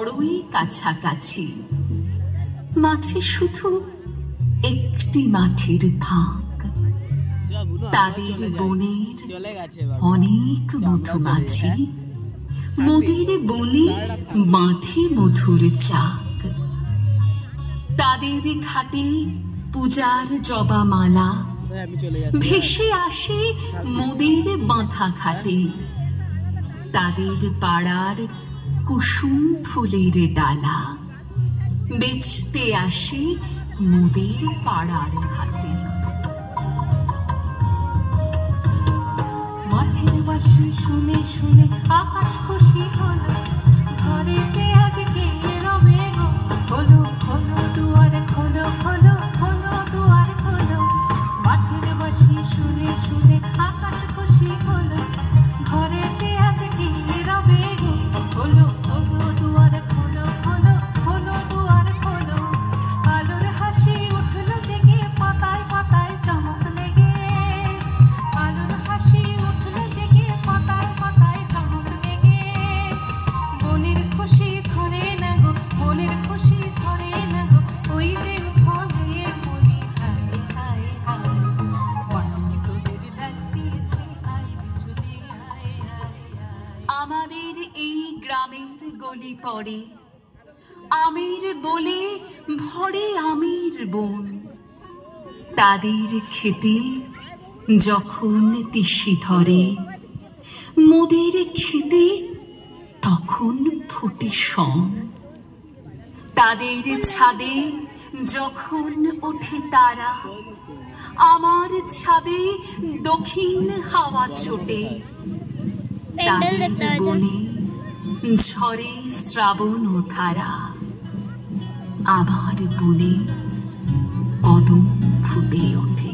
বড়ই কাছাকাছি, মাঝে শুধু একটি মাঠের ফাঁক, তাদের বনের অনেক মধুমাছি, মোদের বনে বাঁধে মধুর চাক। তাদের ঘাটে পূজার জবামালা ভেসে আসে মোদের বাঁধা ঘাটে। তাদের পাড়ার কুসুম ফুলের ডালা বেচতে আসে মোদের পাড়ার হাটে। মাঠের বাঁশি শুনে শুনে আকাশ খুশি হলো, ঘরেতে আজকে রবে গো। খোলো খোলো দুয়ার খোলো, খোলো খোলো দুয়ার খোলো। মাঠের বাঁশি শুনে শুনে আকাশ খুশি হলো, ঘরেতে আজকে রবে গো। খোলো খোলো দুয়ার খোলো, খোলো খোলো দুয়ার খোলো। আলোর হাসি উঠলো জেগে, পাতায় পাতায় চমক লেগে। আলোর হাসি উঠলো জেগে, পাতায় পাতায় চমক লেগে। মনের খুশি ধরে না গো, মনের খুশি ধরে না গো। ওই যে ফলে মনি হায় হায় হায়। মাটি তোদের ডাক দিয়েছে, আয় চলে আয় আয় আয়। আমাদের এই গ্রামের গলি পড়ে আমের বলে ভরে আমের বন। তাদের খেতে যখন তিসি ধরে, মোদের খেতে তখন ফোটে শন। তাদের ছাদে যখন ওঠে তারা, আমার ছাদে দক্ষিণ হাওয়া ছোটে। তাদের বনে ঝরে শ্রাবণ ও ধারা, আমার বনে কদম ফুটে ওঠে।